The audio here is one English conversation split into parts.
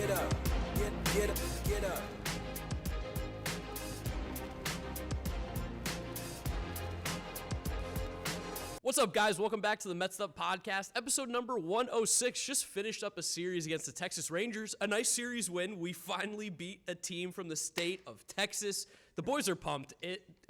get up, get up, get up. What's up, guys? Welcome back to the Mets'd podcast, episode number 106. Just finished up a series against the Texas Rangers. A nice series win. We finally beat a team from the state of Texas. The boys are pumped.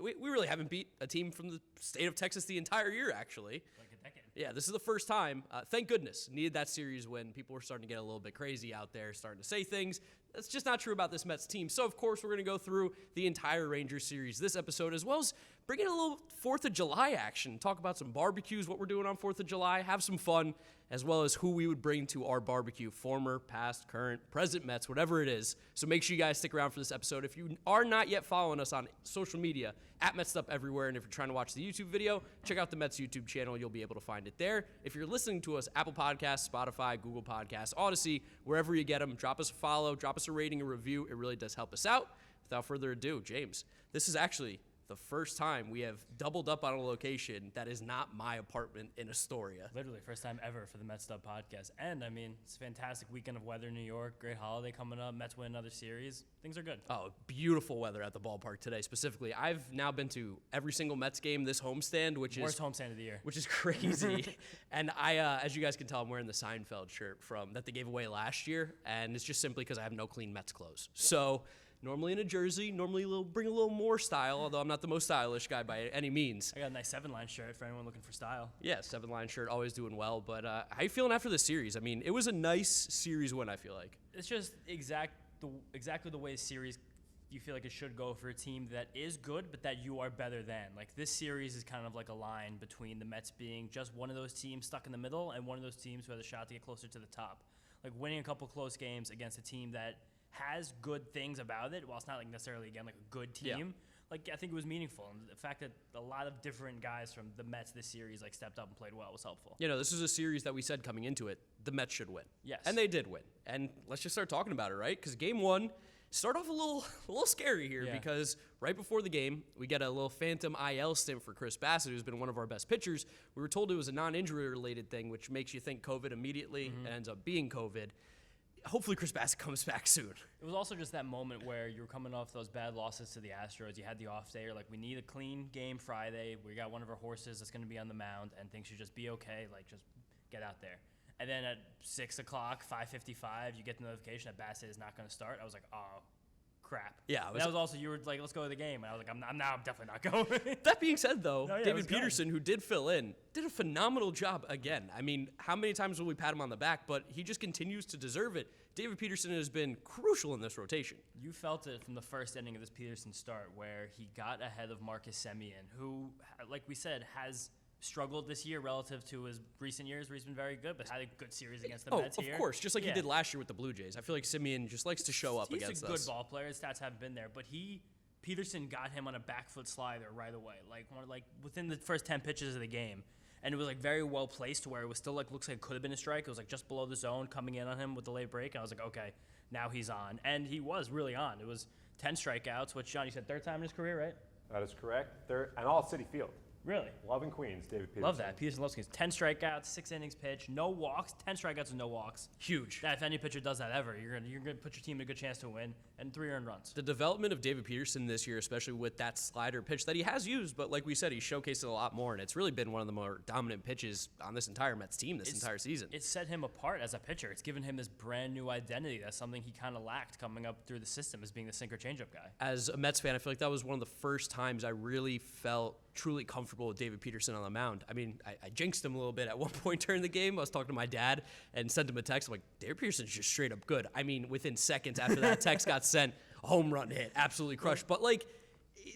We really haven't beat a team from the state of Texas the entire year, actually. Like a decade. Yeah, this is the first time. Thank goodness. Needed that series win. People were starting to get a little bit crazy out there, starting to say things. That's just not true about this Mets team. So, of course, we're going to go through the entire Rangers series this episode, as well as bring in a little 4th of July action, talk about some barbecues, what we're doing on 4th of July, have some fun, as well as who we would bring to our barbecue, former, past, current, present Mets, whatever it is. So make sure you guys stick around for this episode. If you are not yet following us on social media, at Mets'd everywhere, and if you're trying to watch the YouTube video, check out the Mets YouTube channel. You'll be able to find it there. If you're listening to us, Apple Podcasts, Spotify, Google Podcasts, Odyssey, wherever you get them, drop us a follow, drop us a rating, a review. It really does help us out. Without further ado, James, this is actually the first time we have doubled up on a location that is not my apartment in Astoria. Literally, first time ever for the Mets'd podcast. And, I mean, it's a fantastic weekend of weather in New York. Great holiday coming up. Mets win another series. Things are good. Oh, beautiful weather at the ballpark today, specifically. I've now been to every single Mets game this homestand, which Worst homestand of the year. Which is crazy. And I, as you guys can tell, I'm wearing the Seinfeld shirt that they gave away last year, and it's just simply because I have no clean Mets clothes. So normally in a jersey, bring a little more style, although I'm not the most stylish guy by any means. I got a nice 7-line shirt for anyone looking for style. Yeah, 7-line shirt, always doing well. But how you feeling after the series? I mean, it was a nice series win, I feel like. It's just exactly the way a series you feel like it should go for a team that is good, but that you are better than. Like, this series is kind of like a line between the Mets being just one of those teams stuck in the middle and one of those teams who has a shot to get closer to the top. Like, winning a couple close games against a team that has good things about it, while it's not like necessarily, again, like a good team. Yeah. Like, I think it was meaningful. And the fact that a lot of different guys from the Mets this series like stepped up and played well was helpful. You know, this is a series that we said coming into it, the Mets should win. Yes. And they did win. And let's just start talking about it, right? Because game one started off a little scary here because right before the game, we get a little phantom IL stint for Chris Bassett, who's been one of our best pitchers. We were told it was a non-injury related thing, which makes you think COVID immediately and ends up being COVID. Hopefully Chris Bassett comes back soon. It was also just that moment where you were coming off those bad losses to the Astros. You had the off day. You're like, we need a clean game Friday. We got one of our horses that's going to be on the mound, and things should just be okay. Like, just get out there. And then at 6 o'clock, 5:55, you get the notification that Bassett is not going to start. I was like, oh, crap. Yeah. That was also, you were like, let's go to the game. And I was like, I'm definitely not going. That being said, though, David Peterson, who did fill in, did a phenomenal job again. I mean, how many times will we pat him on the back? But he just continues to deserve it. David Peterson has been crucial in this rotation. You felt it from the first inning of this Peterson start where he got ahead of Marcus Semien, who, like we said, has struggled this year relative to his recent years where he's been very good, but had a good series against the Mets here. Of course, just like he did last year with the Blue Jays. I feel like Semien just likes to show up against us. He's a good ball player. His stats haven't been there, but Peterson got him on a back foot slider right away, like within the first 10 pitches of the game. And it was like very well placed to where it was still like looks like it could have been a strike. It was like just below the zone coming in on him with the late break. And I was like, okay, now he's on. And he was really on. It was 10 strikeouts, which, John, you said third time in his career, right? That is correct. Third, and all City Field. Really? Love in Queens, David Peterson. Love that. Peterson loves Queens. 10 strikeouts, 6 innings pitched, no walks, 10 strikeouts and no walks. Huge. That if any pitcher does that ever, you're gonna put your team in a good chance to win, and 3 earned runs. The development of David Peterson this year, especially with that slider pitch that he has used, but like we said, he's showcased it a lot more, and it's really been one of the more dominant pitches on this entire Mets team this entire season. It's set him apart as a pitcher. It's given him this brand new identity. That's something he kind of lacked coming up through the system as being the sinker changeup guy. As a Mets fan, I feel like that was one of the first times I really felt truly comfortable with David Peterson on the mound. I mean, I jinxed him a little bit at one point during the game. I was talking to my dad and sent him a text. I'm like, David Peterson's just straight up good. I mean, within seconds after that text got sent, a home run hit, absolutely crushed. But like,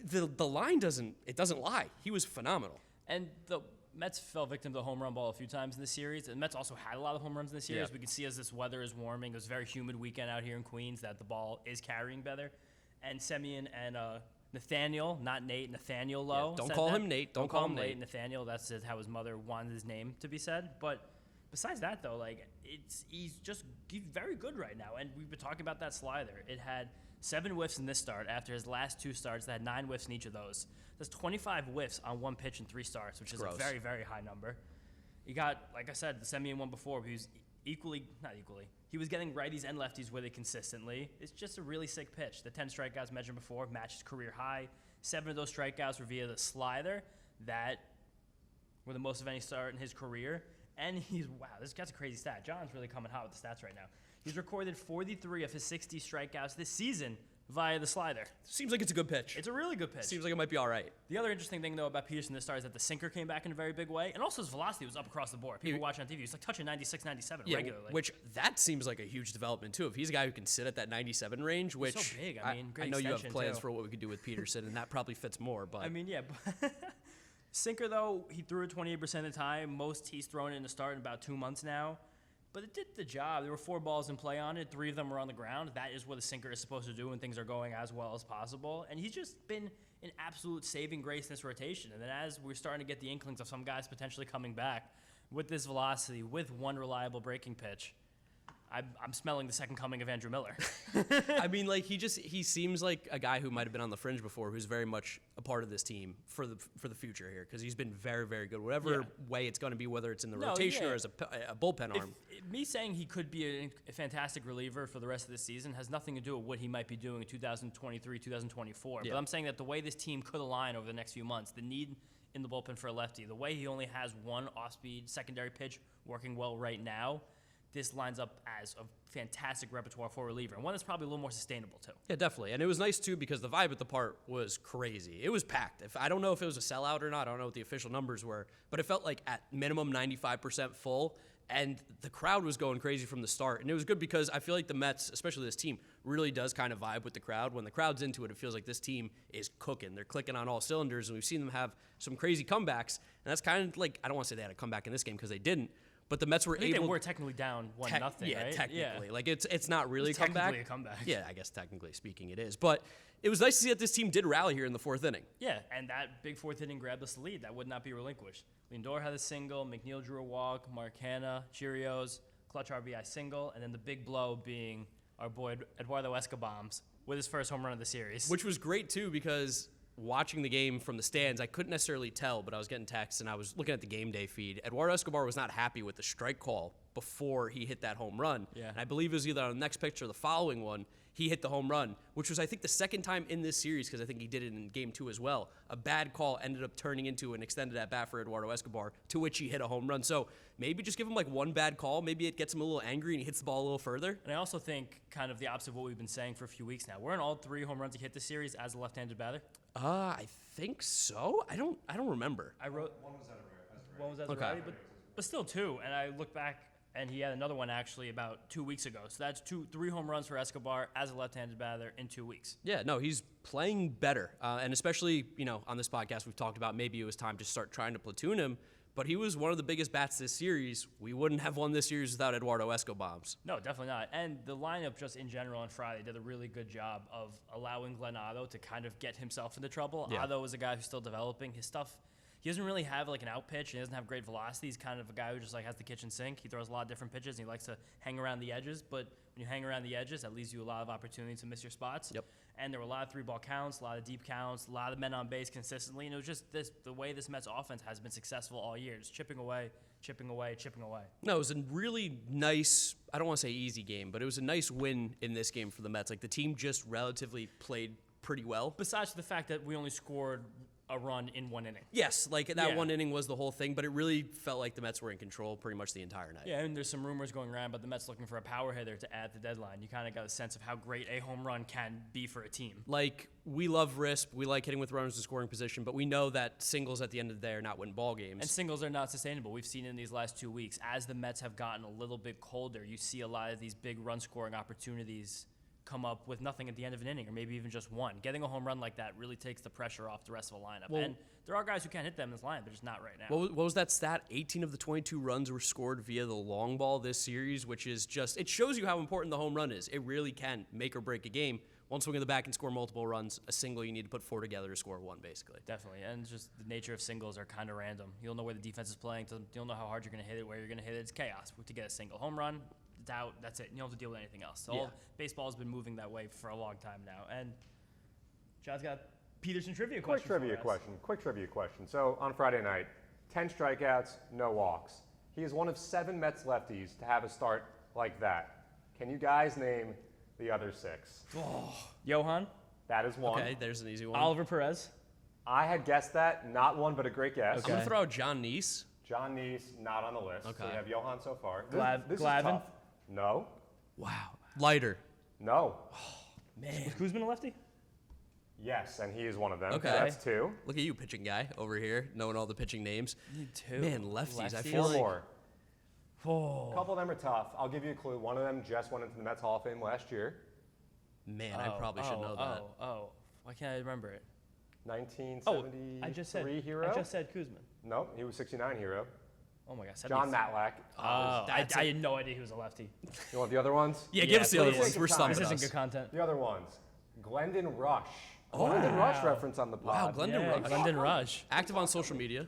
the line doesn't lie. He was phenomenal. And the Mets fell victim to the home run ball a few times in the series. And the Mets also had a lot of home runs in the series. Yeah. We can see as this weather is warming. It was a very humid weekend out here in Queens that the ball is carrying better. And Semien and Nathaniel, not Nate, Nathaniel Lowe. Yeah, don't call him Nate. Don't call him Nate. Nathaniel, that's how his mother wanted his name to be said. But besides that, though, like he's very good right now. And we've been talking about that slider. It had 7 whiffs in this start after his last 2 starts that had 9 whiffs in each of those. That's 25 whiffs on 1 pitch in 3 starts, which is a very, very high number. You got, like I said, the Semien one before, not equally. He was getting righties and lefties with it consistently. It's just a really sick pitch. The 10 strikeouts mentioned before matched his career high. 7 of those strikeouts were via the slider that were the most of any start in his career. And this guy's a crazy stat. John's really coming hot with the stats right now. He's recorded 43 of his 60 strikeouts this season via the slider. Seems like it's a good pitch. It's a really good pitch. Seems like it might be all right. The other interesting thing, though, about Peterson this start is that the sinker came back in a very big way, and also his velocity was up across the board. People watching on TV, he was like touching 96, 97 regularly. Which that seems like a huge development, too. If he's a guy who can sit at that 97 range, which so big. I mean, great I know you have extension, plans too. for what we could do with Peterson, and that probably fits more. But I mean, yeah. Sinker, though, he threw it 28% of the time. Most he's thrown it in the start in about 2 months now. But it did the job. There were 4 balls in play on it. 3 of them were on the ground. That is what a sinker is supposed to do when things are going as well as possible. And he's just been an absolute saving grace in this rotation. And then as we're starting to get the inklings of some guys potentially coming back with this velocity, with one reliable breaking pitch, I'm smelling the second coming of Andrew Miller. I mean, like he seems like a guy who might have been on the fringe before, who's very much a part of this team for the future here, because he's been very, very good. Whatever way it's going to be, whether it's in the rotation or as a bullpen arm. Me saying he could be a fantastic reliever for the rest of the season has nothing to do with what he might be doing in 2023, 2024. Yeah. But I'm saying that the way this team could align over the next few months, the need in the bullpen for a lefty, the way he only has one off-speed secondary pitch working well right now, this lines up as a fantastic repertoire for a reliever, and one that's probably a little more sustainable too. Yeah, definitely. And it was nice too because the vibe at the park was crazy. It was packed. I don't know if it was a sellout or not. I don't know what the official numbers were, but it felt like at minimum 95% full, and the crowd was going crazy from the start. And it was good because I feel like the Mets, especially this team, really does kind of vibe with the crowd. When the crowd's into it, it feels like this team is cooking. They're clicking on all cylinders, and we've seen them have some crazy comebacks. And that's kind of like, I don't want to say they had a comeback in this game because they didn't. But the Mets were able. They were technically down 1-0, right? Yeah, technically. Like it's not really it's a comeback. Technically a comeback. Yeah, I guess technically speaking it is. But it was nice to see that this team did rally here in the 4th inning. Yeah, and that big 4th inning grabbed us the lead. That would not be relinquished. Lindor had a single, McNeil drew a walk, Mark Hanna, Cheerios, clutch RBI single, and then the big blow being our boy Eduardo Escobar with his first home run of the series. Which was great too because watching the game from the stands, I couldn't necessarily tell, but I was getting texts and I was looking at the game day feed. Eduardo Escobar was not happy with the strike call before he hit that home run. Yeah. And I believe it was either on the next pitch or the following one, he hit the home run, which was, I think, the second time in this series, because I think he did it in game 2 as well. A bad call ended up turning into an extended at-bat for Eduardo Escobar, to which he hit a home run. So maybe just give him like one bad call. Maybe it gets him a little angry and he hits the ball a little further. And I also think kind of the opposite of what we've been saying for a few weeks now. We're in all 3 home runs he hit this series as a left-handed batter. I think so. I don't remember. I wrote One was as a one was Ezra, but still 2. And I look back, and he had another one actually about 2 weeks ago. So that's 3 home runs for Escobar as a left-handed batter in 2 weeks. Yeah, no, he's playing better. And especially, on this podcast, we've talked about maybe it was time to start trying to platoon him. But he was one of the biggest bats this series. We wouldn't have won this series without Eduardo Escobar. No, definitely not. And the lineup just in general on Friday did a really good job of allowing Glenn Otto to kind of get himself into trouble. Yeah. Otto is a guy who's still developing. His stuff, he doesn't really have like an out pitch. He doesn't have great velocity. He's kind of a guy who just like has the kitchen sink. He throws a lot of different pitches, and he likes to hang around the edges. But when you hang around the edges, that leaves you a lot of opportunity to miss your spots. Yep. And there were a lot of 3-ball counts, a lot of deep counts, a lot of men on base consistently. And it was just the way this Mets offense has been successful all year. Just chipping away, chipping away, chipping away. No, it was a really nice, I don't want to say easy game, but it was a nice win in this game for the Mets. Like, the team just relatively played pretty well. Besides the fact that we only scored a run in 1 inning. Yes, like that Yeah. one inning was the whole thing, but it really felt like the Mets were in control pretty much the entire night. Yeah, and there's some rumors going around about the Mets looking for a power hitter to add at the deadline. You kind of got a sense of how great a home run can be for a team. Like, we love RISP, we like hitting with runners in scoring position, but we know that singles at the end of the day are not winning ball games. And singles are not sustainable. We've seen it in these last 2 weeks. As the Mets have gotten a little bit colder, you see a lot of these big run-scoring opportunities come up with nothing at the end of an inning, or maybe even just one. Getting a home run like that really takes the pressure off the rest of the lineup. Well, and there are guys who can't hit them in this lineup, they're just not right now. What was that stat? 18 of the 22 runs were scored via the long ball this series, which is just, it shows you how important the home run is. It really can make or break a game. One swing in the back and score multiple runs. A single, you need to put 4 together to score 1, basically. Definitely, and it's just the nature of singles are kind of random. You don't know where the defense is playing. You don't know how hard you're going to hit it, where you're going to hit it. It's chaos. To get a single home run, it's out. That's it. You don't have to deal with anything else. So Yeah. baseball has been moving that way for a long time now. And John's got Peterson trivia Quick question. trivia question. So on Friday night, 10 strikeouts, no walks. He is one of 7 Mets lefties to have a start like that. Can you guys name the other 6? Johan, That is one. Okay, there's an easy one. Oliver Perez. I had guessed that. Not one, but a great guess. I'm going to throw out John Neese. John Neese, not on the list. Okay. So we have Johan so far. This is Glavine? tough. No. Wow. Lighter. No. Was Kuzman a lefty? Yes, and he is one of them. Okay. So that's 2. Look at you, pitching guy, over here, knowing all the pitching names. Need 2. Man, lefties. I 4 feel 4 like... more. Oh. A couple of them are tough. I'll give you a clue. One of them just went into the Mets Hall of Fame last year. Man, I probably should know that. Why can't I remember it? 1973 I just said hero. I just said Kuzman. No, he was 69 hero. Oh my God, John 73. Matlack. I That's had no idea he was a lefty. You want the other ones? Yeah, give us the other please. ones. We're stumped. This isn't us. good content. The other ones. Glendon Rush. Glendon Rush reference on the pod. Wow, Glendon Yeah, Rush. Glendon Rush. Active on social media.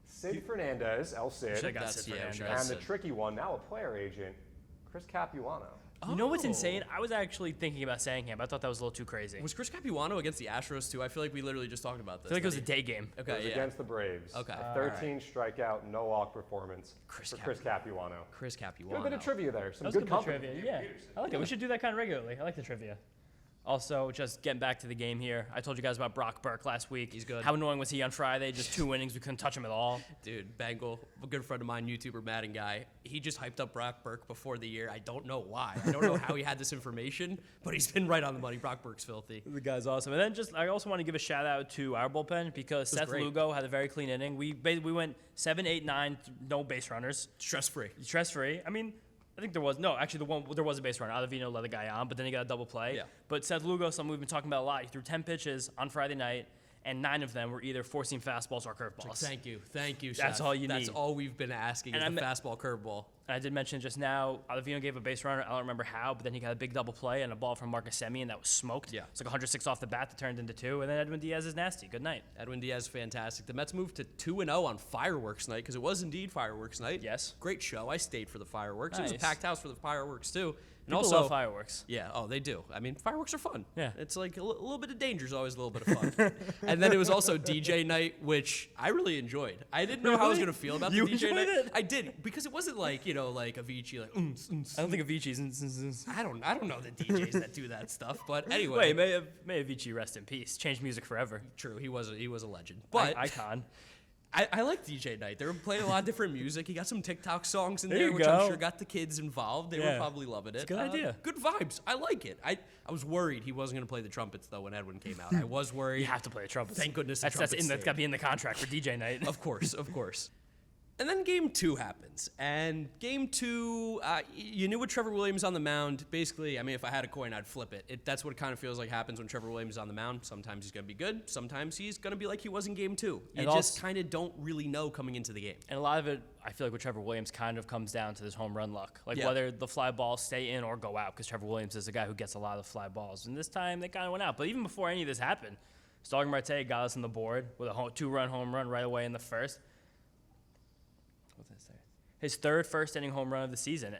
Sid Fernandez, El Cid. Should've got That's- Sid yeah, we Fernandez. should've got And the Sid. tricky one, now a player agent, Chris Capuano. You know what's insane? I was actually thinking about saying him. I thought that was a little too crazy. Was Chris Capuano against the Astros too? I feel like we literally just talked about I this. feel like it was a Did day game. he? It Okay, was yeah. against the Braves. Okay. A 13 strikeout, no walk performance for Chris Capuano. Chris Got a Capuano. bit of trivia there. Some That was good good bit of company. trivia. Yeah, I like it. We should do that kind of regularly. I like the trivia. Also, just getting back to the game here. I told you guys about Brock Burke last week. He's good. How annoying was he on Friday? Just 2 innings. We couldn't touch him at all. Dude, Bengal, a good friend of mine, YouTuber Madden guy, he just hyped up Brock Burke before the year. I don't know why. I don't know how he had this information, but he's been right on the money. Brock Burke's filthy. The guy's awesome. And then I also want to give a shout out to our bullpen because Seth great. Lugo had a very clean inning. We went 7, 8, 9, no base runners, Stress-free. stress free. I mean, I think there was there was a base runner. Ottavino let the guy on, but then he got a double play. Yeah. But Seth Lugo, something we've been talking about a lot. He threw 10 pitches on Friday night, and 9 of them were either four-seam fastballs or curveballs. Thank you, That's Seth. all you That's need. all we've been asking And is the I'm- fastball curveball. And I did mention just now, Ottavino gave a base runner. I don't remember how, but then he got a big double play and a ball from Marcus Semien that was smoked. Yeah. It's like 106 off the bat that turned into 2, and then Edwin Diaz is nasty. Good night. Edwin Diaz, fantastic. The Mets moved to 2-0 on fireworks night because it was indeed fireworks night. Yes. Great show. I stayed for the fireworks. It was a Nice. packed house for the fireworks too. And People also, love fireworks. yeah, oh, they do. I mean, fireworks are fun. Yeah. It's like a little bit of danger is always a little bit of fun. And then it was also DJ night, which I really enjoyed. I didn't know how I was Really? going to feel about You the DJ enjoyed night. it? I did, because it wasn't like, like Avicii, like, I don't think Avicii's. I don't know the DJs that do that stuff. But anyway. Wait, may Avicii rest in peace. Changed music forever. True, he was a legend. But Icon. I like DJ Night. They were playing a lot of different music. He got some TikTok songs in There there, you which go. I'm sure got the kids involved. They were Yeah. probably loving it. a good idea. Good vibes. I like it. I was worried he wasn't going to play the trumpets, though, when Edwin came out. I was worried. You have to play the trumpets. Thank goodness the That's trumpets that's got to be in the contract for DJ night. Of course, of course. And then game 2 happens. And game 2, you knew with Trevor Williams on the mound. Basically, I mean, if I had a coin, I'd flip it. That's what it kind of feels like happens when Trevor Williams is on the mound. Sometimes he's going to be good. Sometimes he's going to be like he was in game 2. You And just also- kind of don't really know coming into the game. And a lot of it, I feel like with Trevor Williams, kind of comes down to this home run luck. Like Yeah. whether the fly balls stay in or go out, because Trevor Williams is a guy who gets a lot of fly balls. And this time, they kind of went out. But even before any of this happened, Starling Marte got us on the board with a 2-run home run right away in the first. His third first-inning home run of the season.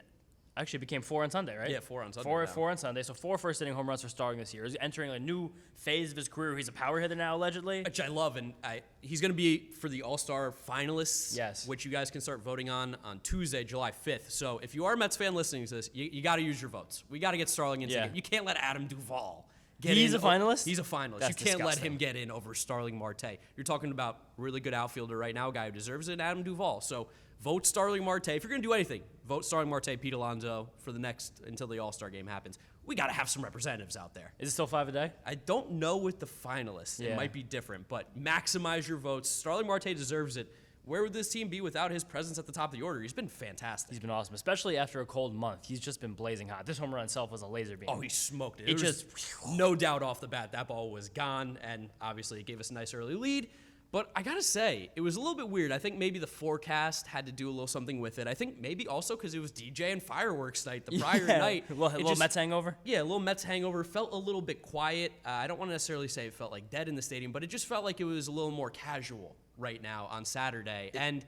Actually, it became 4 on Sunday, right? Yeah, 4 on Sunday Four, now. 4 on Sunday. So 4 first-inning home runs for Starling this year. He's entering a new phase of his career. He's a power hitter now, allegedly. Which I love, and he's going to be for the All-Star finalists, Yes. which you guys can start voting on Tuesday, July 5th. So if you are a Mets fan listening to this, you got to use your votes. We got to get Starling into Yeah. the game. You can't let Adam Duvall get He's in. a finalist? He's a finalist. That's you can't let disgusting. him get in over Starling Marte. You're talking about really good outfielder right now, a guy who deserves it, Adam Duvall. So vote Starling Marte. If you're going to do anything, vote Starling Marte, Pete Alonso for the next until the All-Star game happens. We got to have some representatives out there. Is it still 5 a day? I don't know with the finalists. It Yeah. might be different, but maximize your votes. Starling Marte deserves it. Where would this team be without his presence at the top of the order? He's been fantastic. He's been awesome, especially after a cold month. He's just been blazing hot. This home run itself was a laser beam. Oh, he smoked it. It It was just- no doubt off the bat. That ball was gone, and obviously it gave us a nice early lead. But I gotta say, it was a little bit weird. I think maybe the forecast had to do a little something with it. I think maybe also because it was DJ and fireworks night the prior night. A little Mets hangover? Yeah, a little Mets hangover. Felt a little bit quiet. I don't want to necessarily say it felt like dead in the stadium, but it just felt like it was a little more casual right now on Saturday. And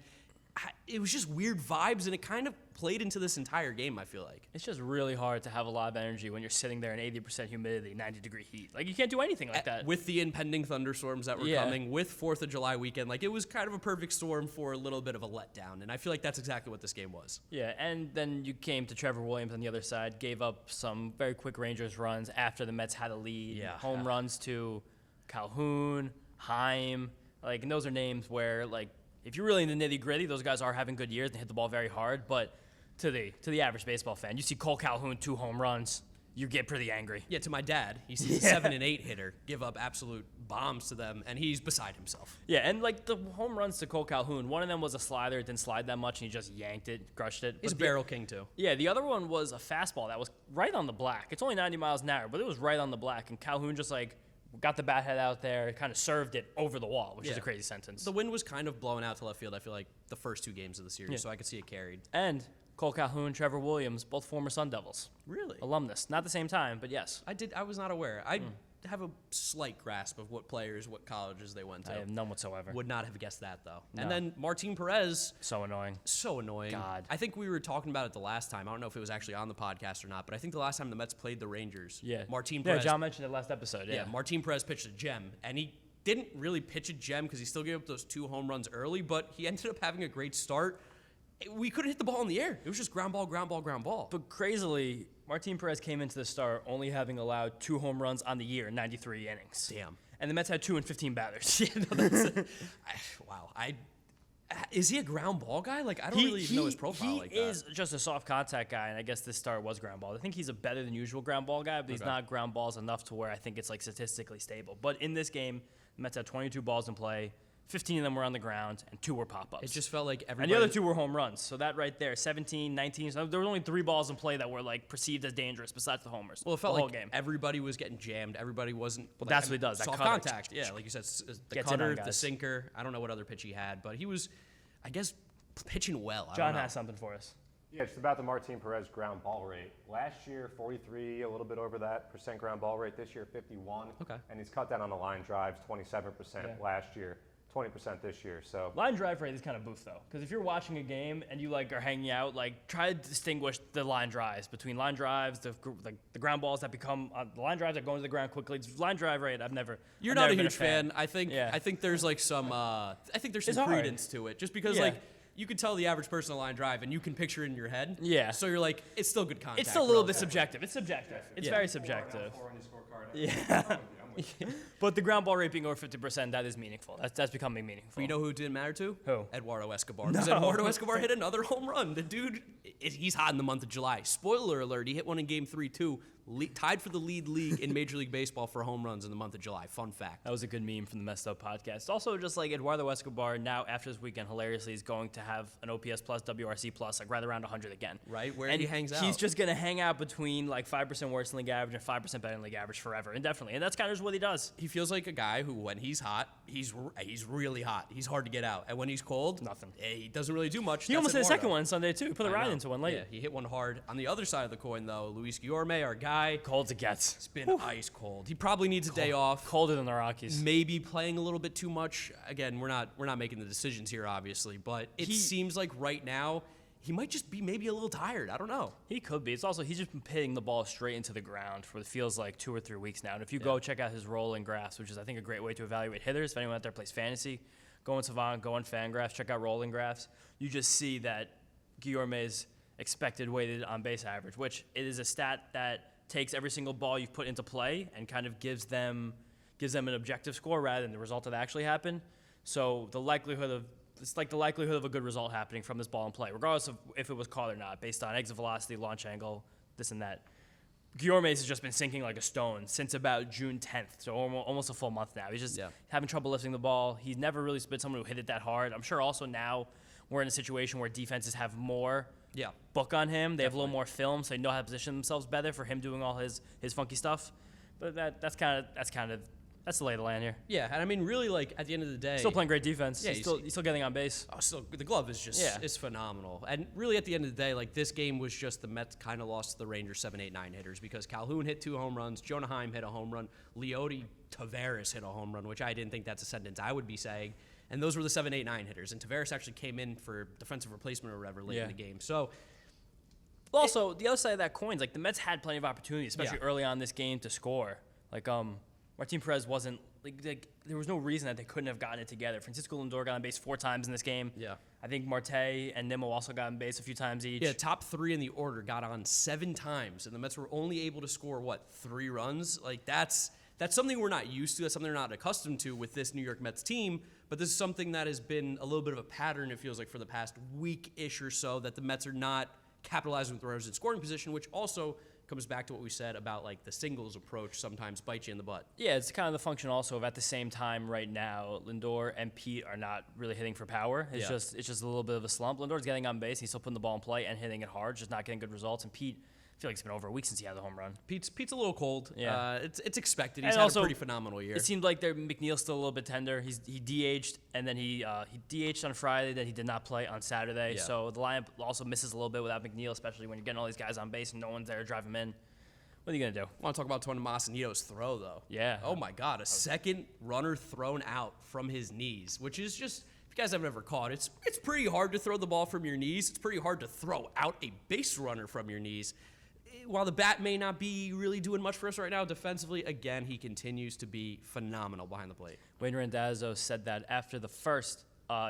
it was just weird vibes, and it kind of played into this entire game, I feel like. It's just really hard to have a lot of energy when you're sitting there in 80% humidity, 90-degree heat. Like, you can't do anything like that. With the impending thunderstorms that were coming, with 4th of July weekend, like, it was kind of a perfect storm for a little bit of a letdown, and I feel like that's exactly what this game was. Yeah, and then you came to Trevor Williams on the other side, gave up some very quick Rangers runs after the Mets had a lead. Yeah. Home runs to Calhoun, Heim. Like, and those are names where, like, if you're really in the nitty-gritty, those guys are having good years and hit the ball very hard, but to the average baseball fan, you see Cole Calhoun 2 home runs, you get pretty angry. Yeah, to my dad, he sees a 7 and 8 hitter give up absolute bombs to them, and he's beside himself. Yeah, and like the home runs to Cole Calhoun, one of them was a slider, it didn't slide that much, and he just yanked it, crushed it. He's a But barrel king, too. Yeah, the other one was a fastball that was right on the black. It's only 90 miles an hour, but it was right on the black, and Calhoun just like got the bat head out there, kind of served it over the wall, which is a crazy sentence. The wind was kind of blowing out to left field, I feel like, the first 2 games of the series, so I could see it carried. And Cole Calhoun, Trevor Williams, both former Sun Devils. Really? Alumnus. Not the same time, but yes. I was not aware. I have a slight grasp of what colleges they went to. I have none whatsoever. Would not have guessed that, though. No. And then Martin Perez, So annoying. so annoying. God. I think we were talking about it the last time. I don't know if it was actually on the podcast or not, but I think the last time the Mets played the Rangers, Martin Yeah, Perez. John mentioned it last episode. Yeah, Martin Perez pitched a gem, and he didn't really pitch a gem because he still gave up those 2 home runs early, but he ended up having a great start. We couldn't hit the ball in the air. It was just ground ball, ground ball, ground ball. But crazily, Martin Perez came into the start only having allowed 2 home runs on the year in 93 innings. Damn. And the Mets had 2 and 15 batters. Wow. Is he a ground ball guy? Like, I don't really even know his profile like that. He is just a soft contact guy, and I guess this start was ground ball. I think he's a better than usual ground ball guy, but he's not ground balls enough to where I think it's like statistically stable. But in this game, the Mets had 22 balls in play. 15 of them were on the ground, and 2 were pop-ups. It just felt like And everybody... the other 2 were home runs. So that right there, 17, 19. So there were only 3 balls in play that were like perceived as dangerous besides the homers. Well, it felt the whole like game. everybody was getting jammed. Everybody wasn't... Well, that's what he does, that Soft cutter. contact. Yeah, like you said, the Gets in on cutter, the guys. sinker. I don't know what other pitch he had, but he was, I guess, pitching well. I John don't know. has something for us. Yeah, it's about the Martin Perez ground ball rate. Last year, 43, a little bit over that % ground ball rate. This year, 51. Okay. And he's cut down on the line drives, 27% last year, 20% this year. So Line drive rate is kind of boof though, because if you're watching a game and you like are hanging out, like try to distinguish the line drives between line drives, the ground balls that become the line drives that go into the ground quickly. Line drive rate, I've never. You're I've not never a been huge fan. I think there's like some It's some hard. credence to it, just because Yeah. like you can tell the average person a line drive and you can picture it in your head. Yeah. So you're like, it's still good contact. It's still a little bit relatively. subjective. It's subjective. It's Yeah. very subjective. 4 on your scorecard. Yeah. But the ground ball rate being over 50%, that is meaningful. That's becoming meaningful. But you know who it didn't matter to? Who? Eduardo Escobar. Because Eduardo Escobar hit another home run. The dude, he's hot in the month of July. Spoiler alert, he hit one in Game 3, too. Tied for the lead league in Major League Baseball for home runs in the month of July. Fun fact. That was a good meme from the Messed Up podcast. Also, just like Eduardo Escobar, now after this weekend, hilariously, is going to have an OPS plus, WRC plus, like right around 100 again. Right, where and he hangs He's out. just going to hang out between like 5% worse than league average and 5% better than league average forever, indefinitely. And that's kind of just what he does. He feels like a guy who, when he's hot, he's really hot. He's hard to get out. And when he's cold, Nothing. He doesn't really do much. He That's almost hit a Eduardo. second one Sunday, too. He put a I ride know. into one late. Yeah, he hit one hard. On the other side of the coin, though, Luis Guillorme, our guy, Cold to get. it's been ice cold. He probably needs a day off. Colder than the Rockies. Maybe playing a little bit too much. Again, we're not making the decisions here, obviously, but it seems like right now he might just be maybe a little tired. I don't know. He could be. It's also, he's just been hitting the ball straight into the ground for it feels like 2 or 3 weeks now. And if you go check out his rolling graphs, which is, I think, a great way to evaluate hitters, if anyone out there plays fantasy, go on Savant, go on Fangraphs, check out rolling graphs. You just see that Guillorme's expected weighted on base average, which it is a stat that takes every single ball you've put into play and kind of gives them an objective score rather than the result that actually happened. So it's like the likelihood of a good result happening from this ball in play, regardless of if it was caught or not, based on exit velocity, launch angle, this and that. Guillorme's has just been sinking like a stone since about June 10th, so almost a full month now. He's just having trouble lifting the ball. He's never really been someone who hit it that hard. I'm sure also now we're in a situation where defenses have more book on him. They have a little more film, so they know how to position themselves better for him doing all his funky stuff. But that's the lay of the land here. Yeah, and I mean, really, like at the end of the day, Still playing great defense. Yeah, he's still getting on base. still the glove is just it's phenomenal. And really, at the end of the day, like this game was just the Mets kind of lost to the Rangers 7, 8, 9 hitters because Calhoun hit 2 home runs, Jonah Heim hit a home run, Leody Taveras hit a home run, which I didn't think that's a sentence I would be saying. and those were the 7, 8, 9 hitters. And Tavares actually came in for defensive replacement or whatever late in the game. So, But also, the other side of that coin is, like, the Mets had plenty of opportunities, especially early on in this game, to score. Like, Martin Perez wasn't, like, there was no reason that they couldn't have gotten it together. Francisco Lindor got on base 4 times in this game. Yeah. I think Marte and Nimmo also got on base a few times each. Yeah, top 3 in the order got on 7 times, and the Mets were only able to score, 3 runs? Like, that's something we're not used to. That's something we're not accustomed to with this New York Mets team. But this is something that has been a little bit of a pattern, it feels like, for the past week-ish or so, that the Mets are not capitalizing with runners in scoring position, which also comes back to what we said about, like, the singles approach sometimes bites you in the butt. Yeah, it's kind of the function also of, at the same time right now, Lindor and Pete are not really hitting for power. It's just a little bit of a slump. Lindor's getting on base, he's still putting the ball in play and hitting it hard, just not getting good results. And Pete, I feel like it's been over a week since he had the home run. Pete's a little cold. Yeah. It's expected. He's And had also, a pretty phenomenal year. It seemed like McNeil's still a little bit tender. He DH'd, and then he DH'd on Friday, then he did not play on Saturday. Yeah. So the lineup also misses a little bit without McNeil, especially when you're getting all these guys on base and no one's there to drive him in. What are you going to do? I want to talk about Tony Massanito's throw, though. Yeah. Oh, my God. A second runner thrown out from his knees, which is just, if you guys haven't ever caught, it's pretty hard to throw the ball from your knees. It's pretty hard to throw out a base runner from your knees. While the bat may not be really doing much for us right now defensively, again, he continues to be phenomenal behind the plate. Wayne Randazzo said that after the first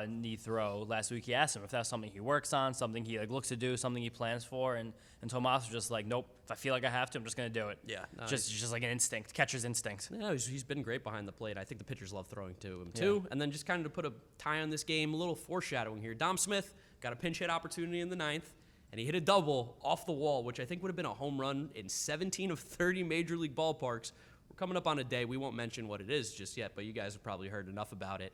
knee throw last week, he asked him if that's something he works on, something he looks to do, something he plans for, and Tomas was just like, nope, if I feel like I have to, I'm just going to do it. Yeah. No, just like an instinct, catcher's instinct. No, he's been great behind the plate. I think the pitchers love throwing to him, too. Yeah. And then just kind of to put a tie on this game, a little foreshadowing here. Dom Smith got a pinch hit opportunity in the 9th, and he hit a double off the wall, which I think would have been a home run in 17 of 30 major league ballparks. We're coming up on a day. We won't mention what it is just yet, but you guys have probably heard enough about it.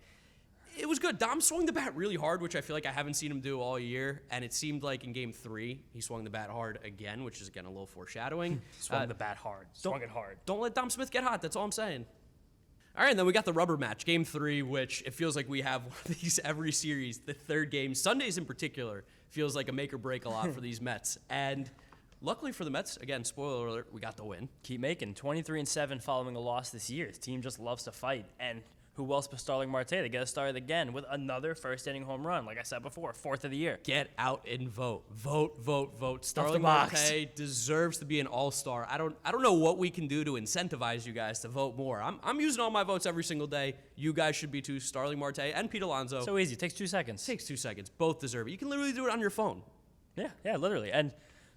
It was good. Dom swung the bat really hard, which I feel like I haven't seen him do all year. And it seemed like in Game 3, he swung the bat hard again, which is, again, a little foreshadowing. Swung the bat hard. Swung it hard. Don't let Dom Smith get hot. That's all I'm saying. All right, and then we got the rubber match, Game 3, which it feels like we have one of these every series. The third game, Sundays in particular, feels like a make or break a lot for these Mets. And luckily for the Mets, again, spoiler alert, we got the win. Keep making 23-7 following a loss this year. This team just loves to fight. And who else but Starling Marte? They get us started again with another first-inning home run. Like I said before, 4th of the year. Get out and vote. Vote. Stuff Starling the box. Marte deserves to be an all-star. I don't know what we can do to incentivize you guys to vote more. I'm using all my votes every single day. You guys should be too. Starling Marte and Pete Alonso. So easy. It takes 2 seconds. Takes 2 seconds. Both deserve it. You can literally do it on your phone. Yeah, literally. And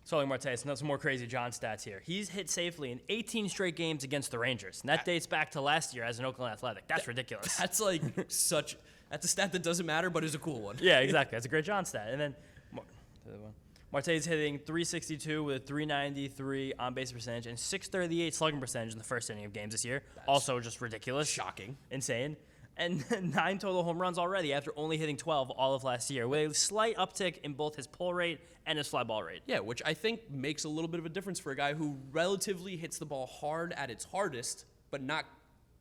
Starling Marte, some more crazy John stats here. He's hit safely in 18 straight games against the Rangers. And that dates back to last year as an Oakland Athletic. That's ridiculous. That's like that's a stat that doesn't matter, but is a cool one. Yeah, exactly. That's a great John stat. And then Marte's hitting .362 with a .393 on-base percentage and .638 slugging percentage in the first inning of games this year. Also just ridiculous. Shocking. Insane. And 9 total home runs already after only hitting 12 all of last year, with a slight uptick in both his pull rate and his fly ball rate. Yeah, which I think makes a little bit of a difference for a guy who relatively hits the ball hard at its hardest, but not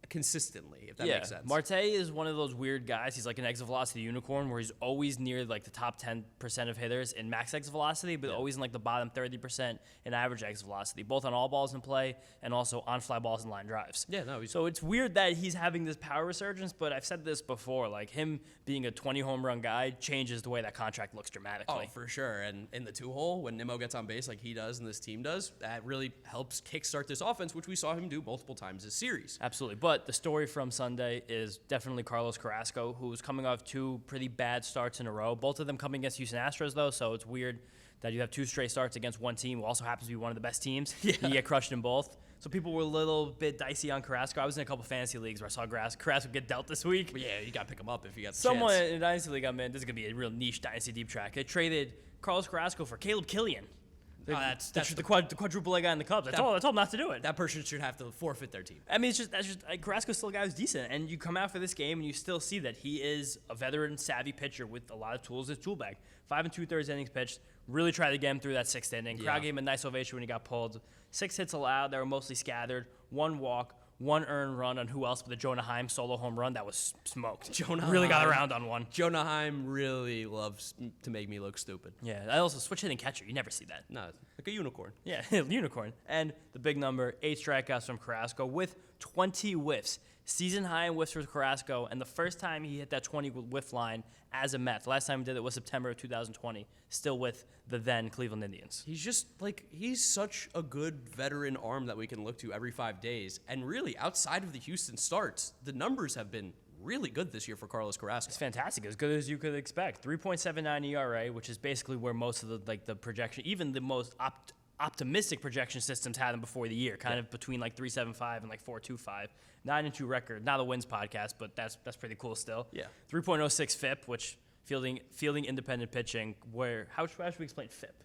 consistently, if that makes sense. Marte is one of those weird guys. He's like an exit velocity unicorn where he's always near like the top 10% of hitters in max exit velocity, but always in like the bottom 30% in average exit velocity, both on all balls in play and also on fly balls and line drives. Yeah, no. So it's weird that he's having this power resurgence, but I've said this before, like him being a 20 home run guy changes the way that contract looks dramatically. Oh, for sure. And in the 2-hole, when Nimmo gets on base like he does and this team does, that really helps kickstart this offense, which we saw him do multiple times this series. Absolutely. But the story from Sunday is definitely Carlos Carrasco, who's coming off 2 pretty bad starts in a row. Both of them coming against Houston Astros, though, so it's weird that you have 2 straight starts against one team who also happens to be one of the best teams. Yeah. You get crushed in both. So people were a little bit dicey on Carrasco. I was in a couple fantasy leagues where I saw Carrasco get dealt this week. But yeah, you got to pick him up if you got the Someone chance. in a dynasty league, this is going to be a real niche dynasty deep track. They traded Carlos Carrasco for Caleb Killian. That's the quadruple A guy in the Cubs. I told him not to do it. That person should have to forfeit their team. I mean, that's just like, Carrasco's still a guy who's decent, and you come out for this game and you still see that he is a veteran, savvy pitcher with a lot of tools in his tool bag. 5 2/3 innings pitched. Really tried to get him through that 6th inning. Crowd gave him a nice ovation when he got pulled. 6 hits allowed. They were mostly scattered. 1 walk. 1 earned run on who else but the Jonah Heim solo home run that was smoked. Jonah really got Heim. around on one. Jonah Heim really loves to make me look stupid. Yeah, I also switch hitting catcher. You never see that. No, like a unicorn. Yeah, unicorn. And the big number, 8 strikeouts from Carrasco with 20 whiffs. Season high in whiffs for Carrasco, and the first time he hit that 20 whiff line as a Met. The last time he did it was September of 2020, still with the then Cleveland Indians. He's just he's such a good veteran arm that we can look to every 5 days. And really, outside of the Houston starts, the numbers have been really good this year for Carlos Carrasco. It's fantastic, as good as you could expect. 3.79 ERA, which is basically where most of the projection, even the most optimistic projection systems had him before the year, kind of between 3.75 and 4.25. 9-2 record, not a wins podcast, but that's pretty cool still. Yeah. 3.06 FIP, which fielding independent pitching. How should we explain FIP?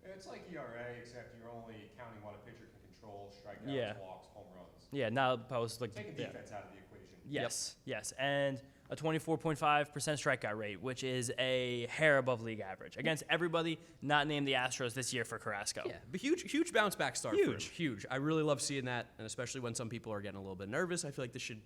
It's like ERA, except you're only counting what a pitcher can control: strikeouts, walks, home runs. Yeah, not opposed Taking defense out of the equation. Yes, and a 24.5% strikeout rate, which is a hair above league average against everybody not named the Astros this year for Carrasco. Yeah, but huge bounce back start. Huge. Huge. I really love seeing that, and especially when some people are getting a little bit nervous. I feel like this should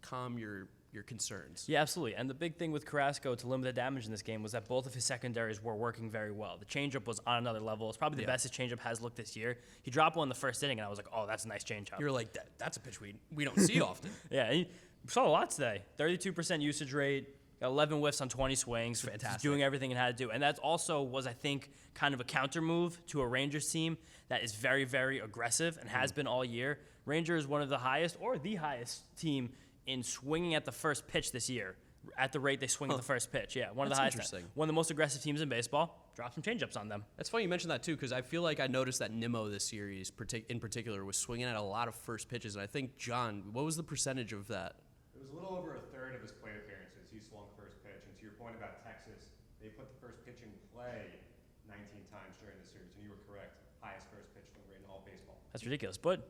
calm your concerns. Yeah, absolutely. And the big thing with Carrasco to limit the damage in this game was that both of his secondaries were working very well. The changeup was on another level. It's probably the best his changeup has looked this year. He dropped one in the first inning, and I was like, oh, that's a nice changeup. You're like, that's a pitch we don't see often. Yeah, we saw a lot today. 32% usage rate, 11 whiffs on 20 swings. Fantastic. Doing everything it had to do. And that also was, I think, kind of a counter move to a Rangers team that is very, very aggressive and has been all year. Rangers is one of the highest or the highest team in swinging at the first pitch this year, at the rate they swing at the first pitch. Yeah, one of the highest. Interesting. One of the most aggressive teams in baseball. Drop some changeups on them. That's funny you mentioned that, too, because I feel like I noticed that Nimmo this series in particular was swinging at a lot of first pitches. And I think, John, what was the percentage of that? It was a little over a third of his plate appearances. He swung first pitch. And to your point about Texas, they put the first pitch in play 19 times during the series. And you were correct. Highest first pitch swing rate in all baseball. That's ridiculous. But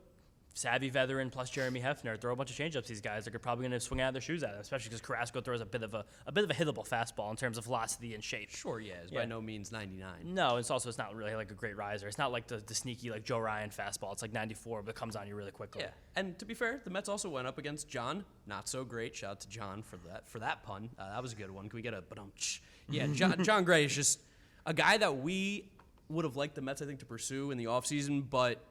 savvy veteran plus Jeremy Hefner throw a bunch of changeups. These guys are probably going to swing out of their shoes at him, especially because Carrasco throws a bit of a hittable fastball in terms of velocity and shape. Sure, yeah. It's by no means 99. No, it's not really like a great riser. It's not like the sneaky Joe Ryan fastball. It's like 94, but it comes on you really quickly. Yeah, and to be fair, the Mets also went up against John. Not so great. Shout out to John for that pun. That was a good one. Can we get a ba-dum-tsh? Yeah, John Gray is just a guy that we would have liked the Mets, I think, to pursue in the offseason, but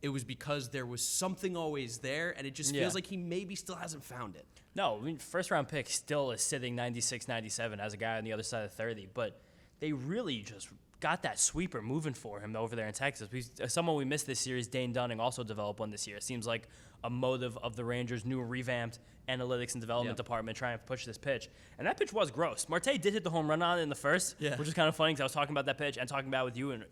it was because there was something always there, and it just feels like he maybe still hasn't found it. No, I mean, first-round pick still is sitting 96, 97 as a guy on the other side of 30, but they really just got that sweeper moving for him over there in Texas. Someone we missed this series, Dane Dunning, also developed one this year. It seems like a motive of the Rangers' new revamped analytics and development department trying to push this pitch. And that pitch was gross. Marte did hit the home run on it in the first, which is kind of funny because I was talking about that pitch and talking about it with you, and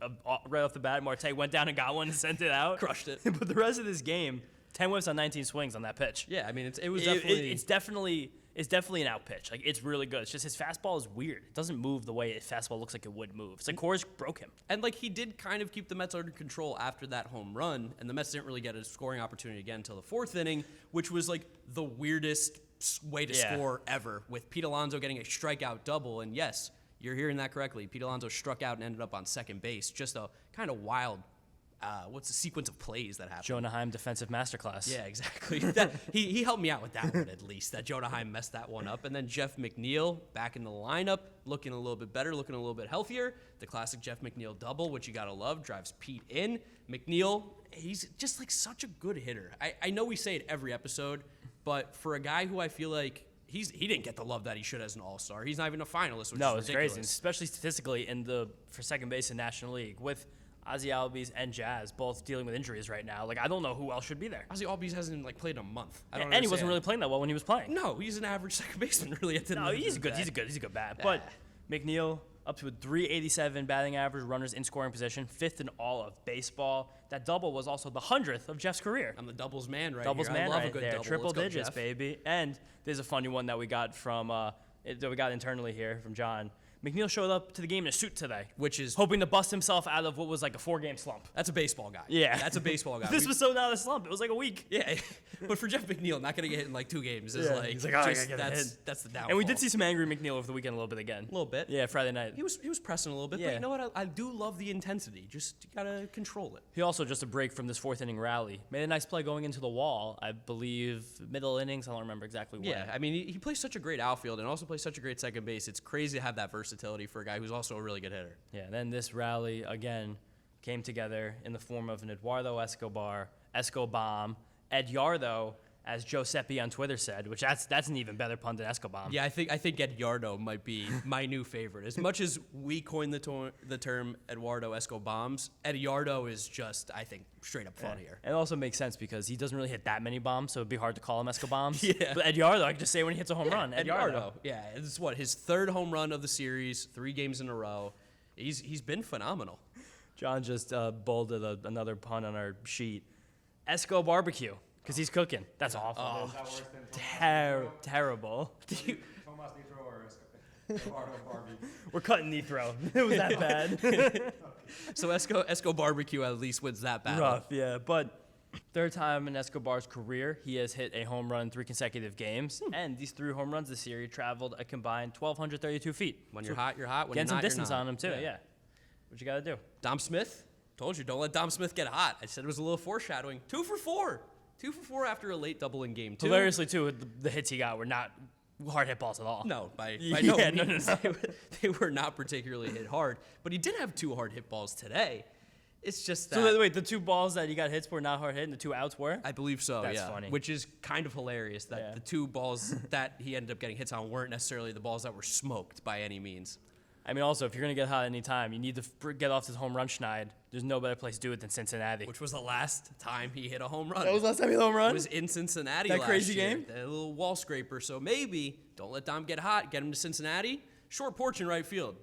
right off the bat, Marte went down and got one and sent it out. Crushed it. But the rest of this game, 10 whiffs on 19 swings on that pitch. Yeah, I mean, it was definitely... It's definitely an out pitch. It's really good. It's just his fastball is weird. It doesn't move the way a fastball looks like it would move. It's like Coors broke him. And he did kind of keep the Mets under control after that home run, and the Mets didn't really get a scoring opportunity again until the fourth inning, which was the weirdest way to score ever, with Pete Alonso getting a strikeout double. And yes, you're hearing that correctly. Pete Alonso struck out and ended up on second base. Just a kind of wild. What's the sequence of plays that happened? Jonah Heim defensive masterclass. Yeah, exactly. He helped me out with that one, at least. That Jonah Heim messed that one up. And then Jeff McNeil back in the lineup, looking a little bit better, looking a little bit healthier. The classic Jeff McNeil double, which you got to love, drives Pete in. McNeil, he's just such a good hitter. I know we say it every episode, but for a guy who I feel like he didn't get the love that he should as an all-star. He's not even a finalist, which is ridiculous. It's crazy, especially statistically for second base in National League with Ozzie Albies and Jazz both dealing with injuries right now. I don't know who else should be there. Ozzie Albies hasn't played in a month. And he wasn't really playing that well when he was playing. No, he's an average second baseman really at the end. No, he's a good bat. But McNeil up to a 387 batting average, runners in scoring position, 5th in all of baseball. That double was also the 100th of Jeff's career. I'm the doubles man right doubles here. Man I love right a good there. double. Triple Let's go, digits, Jeff. baby. And there's a funny one that we got from that we got internally here from John. McNeil showed up to the game in a suit today, which is hoping to bust himself out of what was a 4-game slump. That's a baseball guy. Yeah, that's a baseball guy. This was so not a slump. It was a week. Yeah, but for Jeff McNeil, not going to get hit in 2 games is he's that's the downfall. And we did see some angry McNeil over the weekend a little bit again. A little bit. Yeah, Friday night. He was pressing a little bit, but you know what? I do love the intensity. Just you got to control it. He also, just a break from this 4th inning rally, made a nice play going into the wall. I believe middle innings. I don't remember exactly when. Yeah, I mean, he plays such a great outfield and also plays such a great second base. It's crazy to have that versatility for a guy who's also a really good hitter. Yeah, then this rally, again, came together in the form of an Eduardo Escobar, Escobomb, Eduardo, as Giuseppe on Twitter said, which that's an even better pun than Escobar. Yeah, I think Eduardo might be my new favorite. As much as we coined the term Eduardo Escobars, Eduardo is just, I think, straight up fun here. And it also makes sense because he doesn't really hit that many bombs, so it'd be hard to call him Escobars. Yeah. But Eduardo, I can just say when he hits a home run. Eduardo. Yeah, it's his third home run of the series, 3 games in a row. He's been phenomenal. John just bolded another pun on our sheet. Esco barbecue, because he's cooking. That's awful. Is that worse than Terrible. Tomas Nitro or Eduardo Barbie? We're cutting Nitro. It was that bad. So Esco barbecue at least wins that battle. Rough, yeah. But third time in Escobar's career, he has hit a home run 3 consecutive games. And these 3 home runs this year, he traveled a combined 1,232 feet. When you're hot, you're hot. When Getting you're not, some distance you're not. on him, too, yeah. What you got to do? Dom Smith, told you, don't let Dom Smith get hot. I said it was a little foreshadowing. 2 for 4. 2 for 4 after a late double in game 2. Hilariously, too, the hits he got were not hard hit balls at all. No, by Yeah, no no, means. no. They were not particularly hit hard. But he did have 2 hard hit balls today. It's just that. So wait, the 2 balls that he got hits were not hard hit, and the 2 outs were? I believe so, That's yeah. funny. Which is kind of hilarious that Yeah. the 2 balls that he ended up getting hits on weren't necessarily the balls that were smoked by any means. I mean, also, if you're going to get hot any time, you need to get off this home run schneid. There's no better place to do it than Cincinnati. Which was the last time he hit a home run. That was last time he hit a home run? It was in Cincinnati That last crazy year. game? That little wall scraper. So maybe don't let Dom get hot. Get him to Cincinnati. Short porch in right field.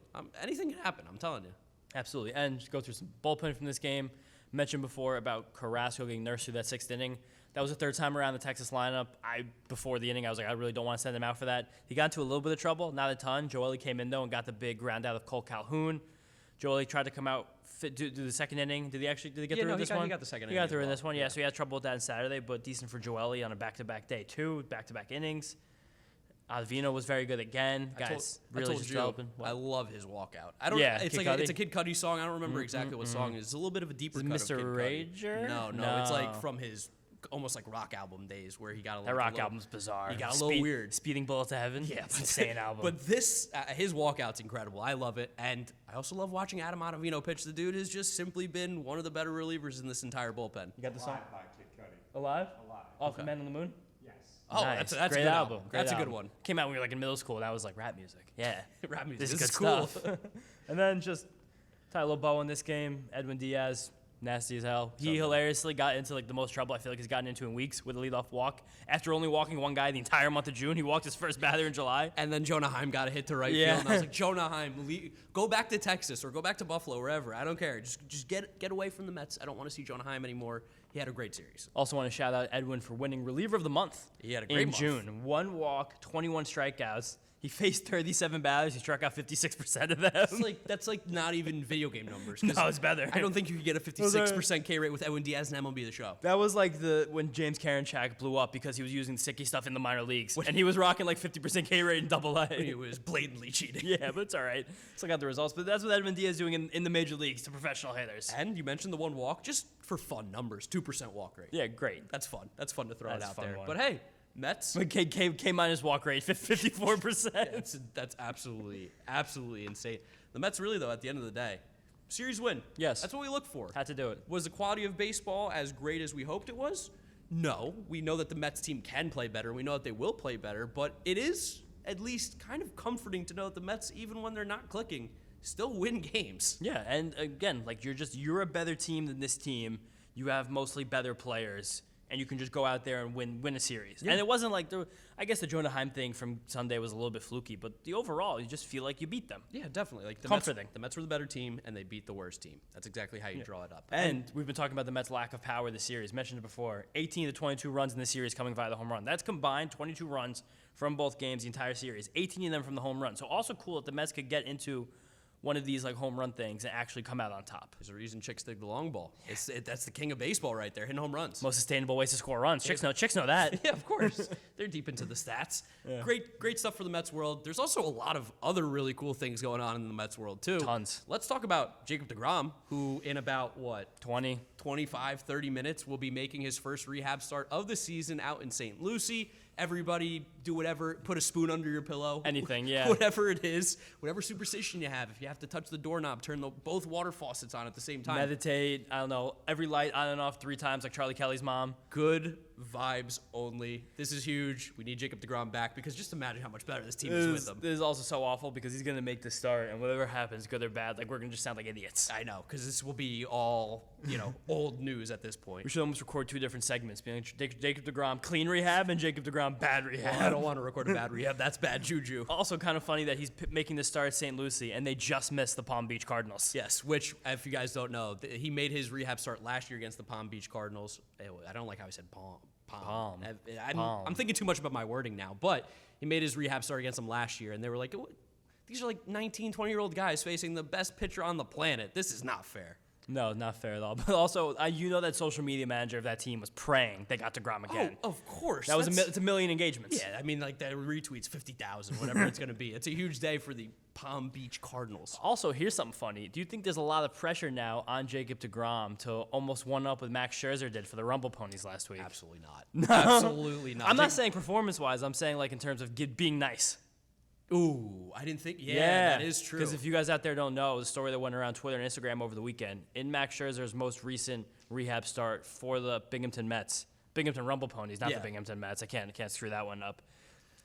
Anything can happen, I'm telling you. Absolutely. And just go through some bullpen from this game. Mentioned before about Carrasco getting nursed through that 6th inning. That was the 3rd time around the Texas lineup. Before the inning, I was like, I really don't want to send him out for that. He got into a little bit of trouble, not a ton. Joely came in, though, and got the big ground out of Cole Calhoun. Joely tried to come out, do the 2nd inning. Did he get through in this one? He got the 2nd inning. He got through as in well. this one, yeah. So he had trouble with that on Saturday, but decent for Joely on a back-to-back day, too. Back-to-back innings. Avino was very good again. Guys, really just developing. I love his walkout. I don't. Yeah, it's Kid like it's a Cudi. Kid Cudi song. I don't remember exactly what song it is. It's a little bit of a deeper Is it cut Mr. of Kid Cudi. Rager? No, it's like No. from his almost like rock album days where he got a That little, rock album's bizarre. He got a little weird. Speeding Bullet to Heaven. Yeah, it's an insane album. But this, his walkout's incredible. I love it, and I also love watching Adam Ottavino pitch. The dude has just simply been one of the better relievers in this entire bullpen. You got the song? Alive by Kid Cudi. Alive? Alive. Off Okay. Man on the Moon? Yes. Oh, Nice. that's Great a good album. Great That's a good album. one. Came out when we were like in middle school. That was like rap music. Yeah. Rap music. This is This good is cool. stuff. And then just tie a little bow on this game. Edwin Diaz, nasty as hell. He hilariously got into like the most trouble I feel like he's gotten into in weeks with a leadoff walk. After only walking one guy the entire month of June, he walked his first batter in July. And then Jonah Heim got a hit to right Yeah. field, and I was like, Jonah Heim, go back to Texas or go back to Buffalo, wherever. I don't care. Just get away from the Mets. I don't want to see Jonah Heim anymore. He had a great series. Also want to shout out Edwin for winning reliever of the month. He had a great in month. June. 1 walk, 21 strikeouts. He faced 37 batters. He struck out 56% of them. That's like not even video game numbers. No, it's better. I don't think you could get a 56% K rate with Edwin Diaz and MLB The Show. That was like when James Karinchak blew up because he was using sicky stuff in the minor leagues. And he was rocking like 50% K rate in double A. It was blatantly cheating. Yeah, but it's all right. Still got the results. But that's what Edwin Diaz is doing in the major leagues to professional hitters. And you mentioned the 1 walk, just for fun numbers, 2% walk rate. Yeah, great. That's fun. That's fun to throw That's it a out fun there. one. But hey, Mets. But K minus walk rate, 54%. That's absolutely insane. The Mets really, though, at the end of the day, series win. Yes. That's what we look for. Had to do it. Was the quality of baseball as great as we hoped it was? No. We know that the Mets team can play better. We know that they will play better. But it is at least kind of comforting to know that the Mets, even when they're not clicking, still win games. Yeah, and again, like you're a better team than this team. You have mostly better players, and you can just go out there and win a series. Yeah. And it wasn't like I guess the Jonah Heim thing from Sunday was a little bit fluky, but the overall, you just feel like you beat them. Yeah, definitely. Like Comforting. The Mets were the better team, and they beat the worst team. That's exactly how you draw it up. And we've been talking about the Mets' lack of power this series. Mentioned it before. 18 to 22 runs in this series coming via the home run. That's combined 22 runs from both games, the entire series. 18 of them from the home run. So also cool that the Mets could get into one of these like home run things and actually come out on top. There's a reason chicks dig the long ball. That's the king of baseball right there, hitting home runs. Most sustainable ways to score runs. Chicks know that. Yeah, of course. They're deep into the stats. Yeah. Great stuff for the Mets world. There's also a lot of other really cool things going on in the Mets world, too. Tons. Let's talk about Jacob deGrom, who in about, 25, 30 minutes will be making his first rehab start of the season out in St. Lucie. Everybody do whatever, put a spoon under your pillow. Anything, yeah. Whatever it is, whatever superstition you have. If you have to touch the doorknob, turn both water faucets on at the same time. Meditate, I don't know, every light on and off 3 times like Charlie Kelly's mom. Good vibes only. This is huge. We need Jacob deGrom back because just imagine how much better this team is with him. This is also so awful because he's going to make the start, and whatever happens, good or bad, like we're going to just sound like idiots. I know, because this will be all, old news at this point. We should almost record 2 different segments, being Jacob deGrom clean rehab and Jacob deGrom bad rehab. Well, I don't want to record a bad rehab. That's bad juju. Also kind of funny that he's making the start at St. Lucie, and they just missed the Palm Beach Cardinals. Yes, which, if you guys don't know, he made his rehab start last year against the Palm Beach Cardinals. I don't like how he said Palm. I'm thinking too much about my wording now, but he made his rehab start against them last year, and they were like, these are like 19, 20-year-old guys facing the best pitcher on the planet. This is not fair. No, not fair at all. But also, that social media manager of that team was praying they got DeGrom again. Oh, of course. It's a million engagements. Yeah, I mean, like, the retweets, 50,000, whatever it's going to be. It's a huge day for the Palm Beach Cardinals. Also, here's something funny. Do you think there's a lot of pressure now on Jacob deGrom to almost one-up what Max Scherzer did for the Rumble Ponies last week? Absolutely not. Absolutely not. I'm not saying performance-wise. I'm saying, like, in terms of being nice. Ooh, I didn't think. Yeah, that is true. Because if you guys out there don't know, the story that went around Twitter and Instagram over the weekend, in Max Scherzer's most recent rehab start for the Binghamton Rumble Ponies, not the Binghamton Mets. I can't screw that one up.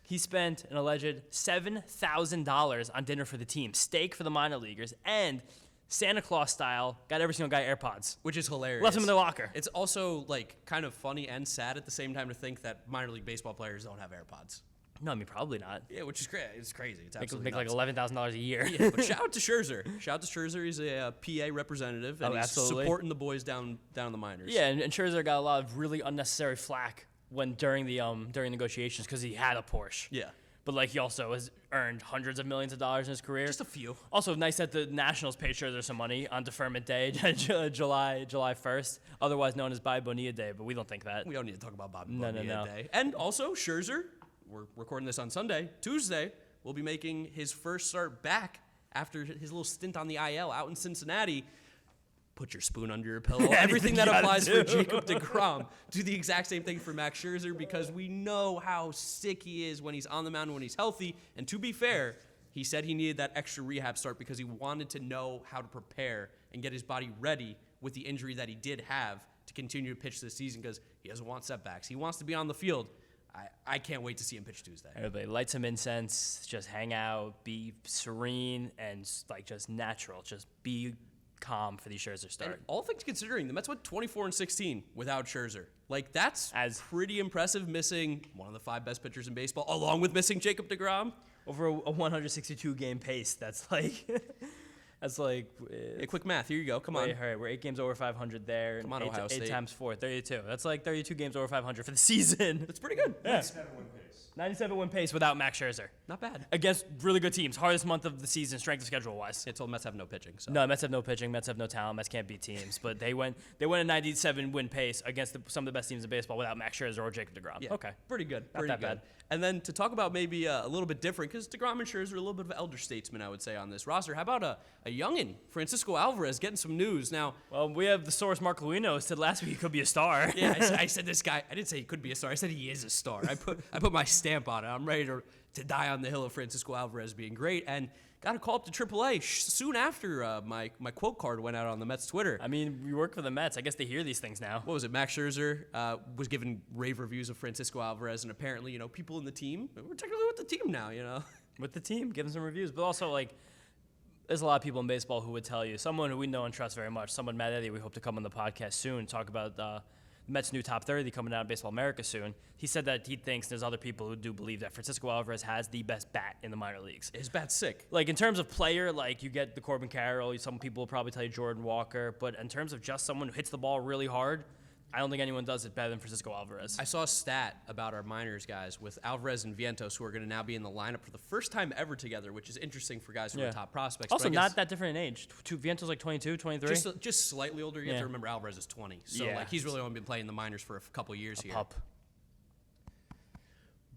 He spent an alleged $7,000 on dinner for the team, steak for the minor leaguers, and Santa Claus style got every single guy AirPods, which is hilarious. Left them in their locker. It's also like kind of funny and sad at the same time to think that minor league baseball players don't have AirPods. No, I mean probably not. Yeah, which is crazy. It's crazy. It's absolutely make like $11,000 a year. Yeah, but shout out to Scherzer. He's a PA representative, and he's absolutely supporting the boys down in the minors. Yeah, and Scherzer got a lot of really unnecessary flack during negotiations because he had a Porsche. Yeah. But like he also has earned hundreds of millions of dollars in his career. Just a few. Also nice that the Nationals paid Scherzer some money on deferment day, July 1st, otherwise known as Bobby Bonilla Day. But we don't think that. We don't need to talk about Bobby Bonilla No. Day. And also Scherzer. We're recording this on Sunday. Tuesday, we'll be making his first start back after his little stint on the IL out in Cincinnati. Put your spoon under your pillow. Everything that applies for Jacob deGrom. Do the exact same thing for Max Scherzer because we know how sick he is when he's on the mound when he's healthy. And to be fair, he said he needed that extra rehab start because he wanted to know how to prepare and get his body ready with the injury that he did have to continue to pitch this season because he doesn't want setbacks. He wants to be on the field. I can't wait to see him pitch Tuesday. Everybody light some incense, just hang out, be serene, and like just natural. Just be calm for the Scherzer start. And all things considering, the Mets went 24-16 without Scherzer. Like, that's pretty impressive, missing one of the 5 best pitchers in baseball, along with missing Jacob deGrom. Over a 162-game pace, that's like... Hey, quick math. Here you go. Come on. All right, we're 8 games over 500 there. Come on, Ohio State. 8 times 4, 32. That's like 32 games over 500 for the season. That's pretty good. Yeah. 97-win pace. 97-win pace without Max Scherzer. Not bad. Against really good teams. Hardest month of the season, strength of schedule-wise. Until Mets have no pitching. So. No, Mets have no pitching. Mets have no talent. Mets can't beat teams. But they went a 97-win pace against some of the best teams in baseball without Max Scherzer or Jacob deGrom. Yeah, okay. Pretty good. Not that bad. And then to talk about maybe a little bit different, because deGrom and Scherzer are a little bit of elder statesmen, I would say, on this roster. How about a youngin, Francisco Álvarez, getting some news now? Well, we have the source Mark Luino said last week he could be a star. Yeah, I said this guy. I didn't say he could be a star. I said he is a star. I put my stamp on it. I'm ready to die on the hill of Francisco Álvarez being great, and got a call up to AAA soon after my quote card went out on the Mets Twitter. I mean, we work for the Mets. I guess they hear these things now. What was it? Max Scherzer was giving rave reviews of Francisco Álvarez, and apparently, people in the team, we're technically with the team now, With the team, giving some reviews. But also, like, there's a lot of people in baseball who would tell you, someone who we know and trust very much, someone, Matt Eddy, we hope to come on the podcast soon, talk about the Mets' new top 30 coming out of Baseball America soon. He said that he thinks there's other people who do believe that Francisco Álvarez has the best bat in the minor leagues. His bat's sick. Like, in terms of player, like, you get the Corbin Carroll, some people will probably tell you Jordan Walker, but in terms of just someone who hits the ball really hard, I don't think anyone does it better than Francisco Álvarez. I saw a stat about our minors guys with Álvarez and Vientos, who are going to now be in the lineup for the first time ever together, which is interesting for guys who are top prospects. Also, not that different in age. Vientos like 22, 23. Just slightly older. You have to remember Álvarez is 20. So, he's really only been playing the minors for a couple years here. Pup.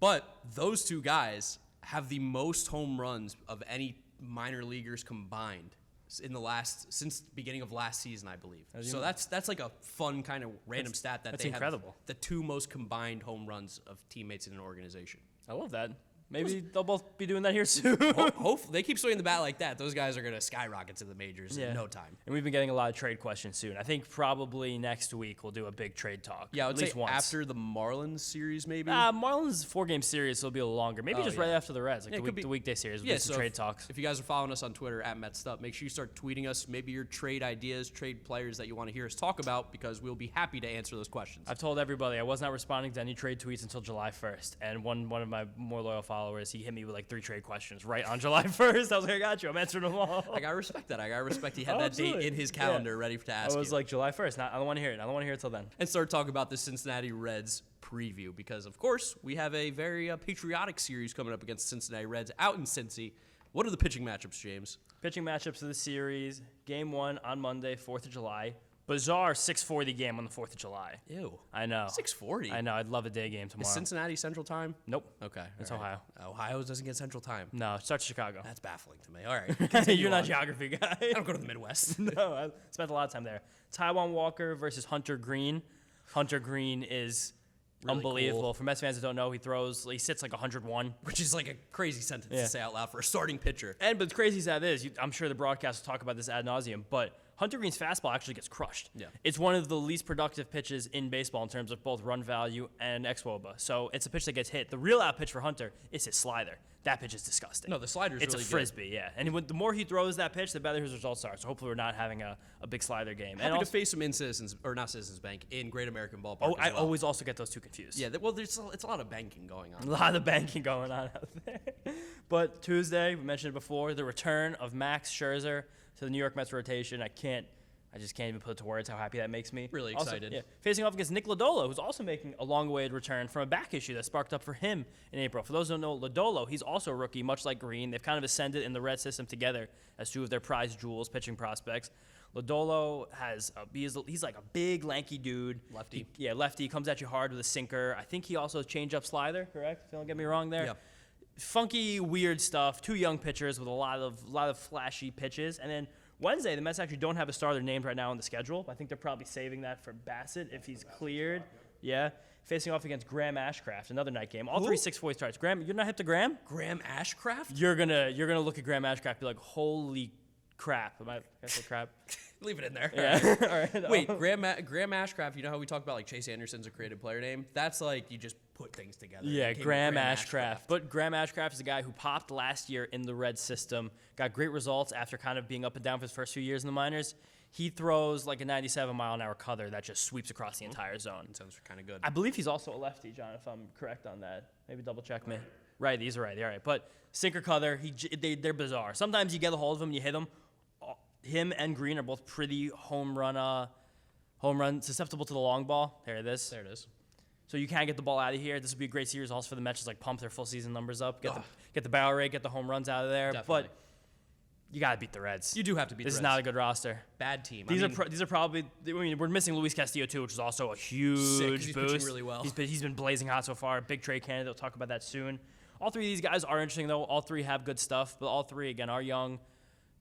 But those two guys have the most home runs of any minor leaguers combined since the beginning of last season, I believe. So that's like a fun kind of random stat that they incredible. have the 2 most combined home runs of teammates in an organization. I love that. Maybe they'll both be doing that here soon. Hopefully, they keep swinging the bat like that. Those guys are going to skyrocket to the majors in no time. And we've been getting a lot of trade questions soon. I think probably next week we'll do a big trade talk. Yeah, I would at least say once. after the Marlins series, maybe. Marlins 4-game series will be a little longer. Maybe just right after the Reds, like the weekday series. We'll do some trade talks. If you guys are following us on Twitter at Mets'd, make sure you start tweeting us maybe your trade ideas, trade players that you want to hear us talk about, because we'll be happy to answer those questions. I've told everybody I was not responding to any trade tweets until July 1st, and one of my more loyal followers, he hit me with like 3 trade questions right on July 1st. I was like, I got you. I'm answering them all. I gotta respect that. He had that date in his calendar ready to ask you. I was like, July 1st. I don't want to hear it. I don't want to hear it till then. And start talking about the Cincinnati Reds preview, because, of course, we have a very patriotic series coming up against Cincinnati Reds out in Cincy. What are the pitching matchups, James? Pitching matchups of the series. Game 1 on Monday, 4th of July. Bizarre 6:40 game on the 4th of July. Ew. I know. 6:40? I know. I'd love a day game tomorrow. Is Cincinnati Central Time? Nope. Okay. It's all right. Ohio. Ohio doesn't get Central Time. No, it starts Chicago. That's baffling to me. All right. You're not a geography guy. I don't go to the Midwest. No, I spent a lot of time there. Taiwan Walker versus Hunter Green. Hunter Green is really unbelievable. cool. For Mets fans that don't know, he sits like 101. Which is like a crazy sentence to say out loud for a starting pitcher. But the crazy as that is, I'm sure the broadcast will talk about this ad nauseum, but Hunter Green's fastball actually gets crushed. Yeah. It's one of the least productive pitches in baseball in terms of both run value and xWOBA. So it's a pitch that gets hit. The real out pitch for Hunter is his slider. That pitch is disgusting. No, the slider's it's really a frisbee, yeah. And the more he throws that pitch, the better his results are. So hopefully we're not having a big slider game. Happy to face him in not Citizens Bank, in Great American Ballpark. Oh, I always also get those two confused. Yeah, well, it's a lot of banking going on. A lot of banking going on out there. But Tuesday, we mentioned it before, the return of Max Scherzer to the New York Mets rotation. I just can't even put it to words how happy that makes me. Really Also, excited. facing off against Nick Lodolo, who's also making a long-awaited return from a back issue that sparked up for him in April. For those who don't know, Lodolo, he's also a rookie, much like Green. They've kind of ascended in the Red system together as two of their prize jewels, pitching prospects. Lodolo he's like a big, lanky dude. Lefty. Lefty. He comes at you hard with a sinker. I think he also has change-up slider, correct? Don't get me wrong there. Yeah. Funky, weird stuff. Two young pitchers with a lot of flashy pitches. And then Wednesday, the Mets actually don't have a starter named right now on the schedule. I think they're probably saving that for Bassett if he's cleared. Yeah. Facing off against Graham Ashcraft, another night game. All 3 6-4 starts. Graham, you're not hip to Graham? Graham Ashcraft? You're gonna look at Graham Ashcraft and be like, holy crap. Can I say crap? Leave it in there. Yeah. All right. Wait, Graham Ashcraft, you know how we talk about like Chase Anderson's a creative player name? That's like you just put things together. Yeah, It became Graham Ashcraft. But Graham Ashcraft is a guy who popped last year in the Red system, got great results after kind of being up and down for his first few years in the minors. He throws like a 97-mile-an-hour cutter that just sweeps across the entire zone. Sounds kind of good. I believe he's also a lefty, John, if I'm correct on that. Maybe double check me. Right, these are right. All right. But sinker cutter, they're bizarre. Sometimes you get a hold of them, you hit them. Him and Green are both pretty home run susceptible to the long ball. There it is. There it is. So you can't get the ball out of here. This would be a great series also for the Mets, just like pump their full season numbers up, get the barrel rate, get the home runs out of there. Definitely. But you got to beat the Reds. You do have to beat the This Reds. is not a good roster. Bad team. These are probably. I mean, we're missing Luis Castillo too, which is also a huge he's boost. pitching really well. He's been blazing hot so far. Big trade candidate. We'll talk about that soon. All 3 of these guys are interesting though. All 3 have good stuff, but all 3 again are young,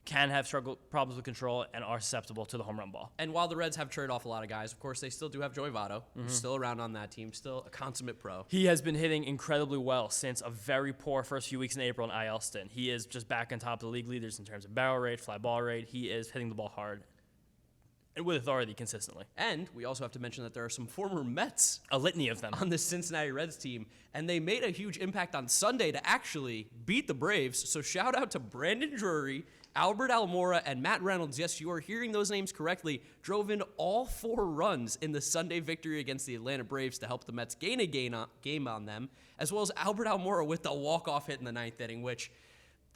can have problems with control, and are susceptible to the home run ball. And while the Reds have traded off a lot of guys, of course, they still do have Joey Votto, who's still around on that team, still a consummate pro. He has been hitting incredibly well since a very poor first few weeks in April in IL stint. He is just back on top of the league leaders in terms of barrel rate, fly ball rate. He is hitting the ball hard and with authority consistently. And we also have to mention that there are some former Mets A litany of them. on the Cincinnati Reds team, and they made a huge impact on Sunday to actually beat the Braves. So shout out to Brandon Drury, Albert Almora, and Matt Reynolds. Yes, you are hearing those names correctly. Drove in all 4 runs in the Sunday victory against the Atlanta Braves to help the Mets gain a game on them, as well as Albert Almora with the walk-off hit in the 9th inning, which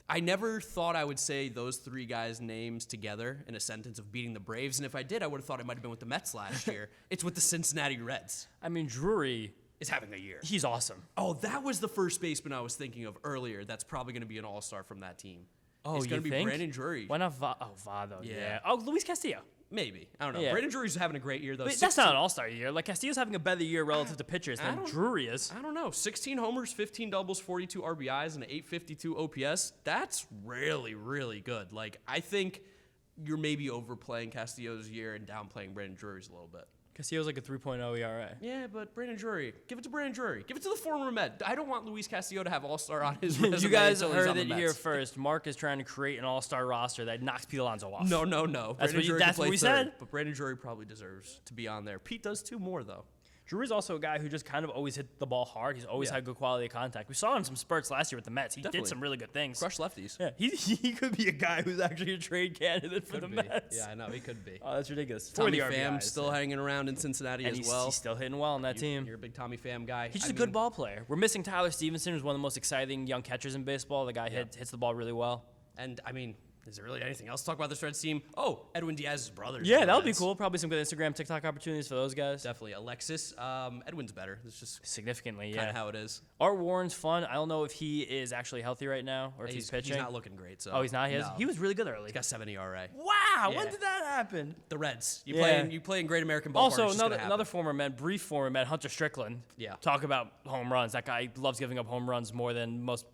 I never thought I would say those 3 guys' names together in a sentence of beating the Braves, and if I did, I would have thought it might have been with the Mets last year. It's with the Cincinnati Reds. I mean, Drury Is having a year. He's awesome. Oh, that was the first baseman I was thinking of earlier. That's probably going to be an all-star from that team. Oh, it's going to you be think? Brandon Drury. Why not Votto? Yeah. Oh, Luis Castillo. Maybe. I don't know. Yeah. Brandon Drury's having a great year, though. But that's not an all-star year. Like, Castillo's having a better year relative to pitchers than don't- Drury is. I don't know. 16 homers, 15 doubles, 42 RBIs, and an 852 OPS. That's really, really good. Like, I think you're maybe overplaying Castillo's year and downplaying Brandon Drury's a little bit. Castillo's like a 3.0 ERA. Yeah, but Brandon Drury. Give it to Brandon Drury. Give it to the former Met. I don't want Luis Castillo to have all-star on his resume. You guys until he's heard on the it Mets. here first. Mark is trying to create an all-star roster that knocks Pete Alonso off. No. That's Brandon Drury that's can what play we third, said. But Brandon Drury probably deserves to be on there. Pete does too more, though. Drury's also a guy who just kind of always hit the ball hard. He's always had good quality of contact. We saw him in some spurts last year with the Mets. He Definitely. did some really good things. Crush lefties. Yeah, he could be a guy who's actually a trade candidate for the Could be. Mets. Yeah, I know. He could be. Oh, that's ridiculous. Tommy For the Pham RBIs, still hanging around in Cincinnati and as well. he's still hitting well on that team. You're a big Tommy Pham guy. He's just a good ball player. We're missing Tyler Stevenson, who's one of the most exciting young catchers in baseball. The guy hits the ball really well. And, I mean, is there really anything else to talk about this Reds team? Oh, Edwin Diaz's brother. Yeah, that would be cool. Probably some good Instagram, TikTok opportunities for those guys. Definitely. Alexis. Edwin's better. It's just Significantly, kind yeah. of how it is. Art Warren's fun. I don't know if he is actually healthy right now or if he's pitching. He's not looking great. So. Oh, he's not? No. He was really good early. He's got 7 ERA. Wow, Yeah. when did that happen? The Reds. You Yeah. play in Great American Ballpark. Also, it's just gonna another happen. former Met, brief former Met, Hunter Strickland. Yeah. Talk about home runs. That guy loves giving up home runs more than most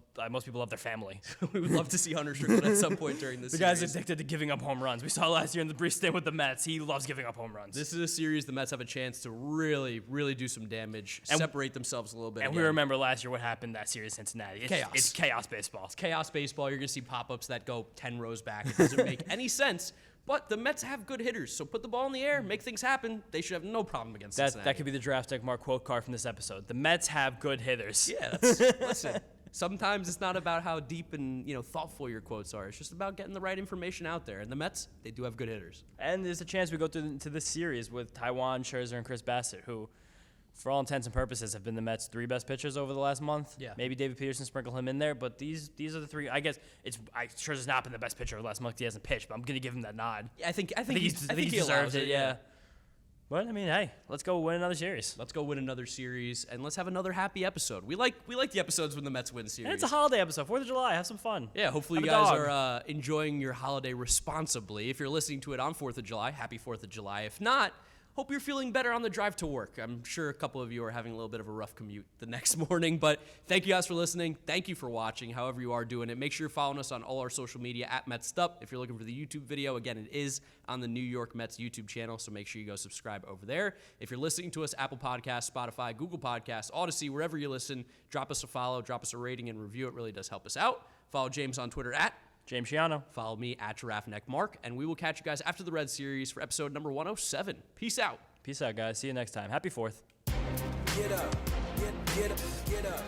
people love their family. We would love to see Hunter Strickland at some point during this The series. guy's addicted to giving up home runs. We saw last year in the brief stint with the Mets. He loves giving up home runs. This is a series the Mets have a chance to really, really do some damage, And- separate themselves a little bit. and again. we remember last year what happened that series in Cincinnati. Chaos. It's chaos baseball. Chaos baseball. You're going to see pop-ups that go 10 rows back. It doesn't make any sense. But the Mets have good hitters, so put the ball in the air, make things happen. They should have no problem against Cincinnati. That could be the draft deck Mark quote card from this episode. The Mets have good hitters. Yeah, listen. Sometimes it's not about how deep and thoughtful your quotes are. It's just about getting the right information out there. And the Mets, they do have good hitters. And there's a chance we go to this series with Taijuan, Scherzer, and Chris Bassett, who, for all intents and purposes, have been the Mets' 3 best pitchers over the last month. Yeah. Maybe David Peterson sprinkle him in there, but these are the 3. I guess Scherzer's not been the best pitcher over the last month. He hasn't pitched, but I'm gonna give him that nod. Yeah, I think he he deserves allows it. Yeah. But I mean, hey, let's go win another series. Let's go win another series, and let's have another happy episode. We like the episodes when the Mets win series. And it's a holiday episode, 4th of July. Have some fun. Yeah, hopefully you Have a guys dog. are enjoying your holiday responsibly. If you're listening to it on 4th of July, happy 4th of July. If not, hope you're feeling better on the drive to work. I'm sure a couple of you are having a little bit of a rough commute the next morning, but thank you guys for listening. Thank you for watching, however you are doing it. Make sure you're following us on all our social media at Mets'd. If you're looking for the YouTube video, again, it is on the New York Mets YouTube channel, so make sure you go subscribe over there. If you're listening to us, Apple Podcasts, Spotify, Google Podcasts, Odyssey, wherever you listen, drop us a follow, drop us a rating and review. It really does help us out. Follow James on Twitter at James Shiano. Follow me at Giraffe Neck Mark, and we will catch you guys after the Red Series for episode number 107. Peace out. Peace out, guys. See you next time. Happy 4th. Get up, get up, get up.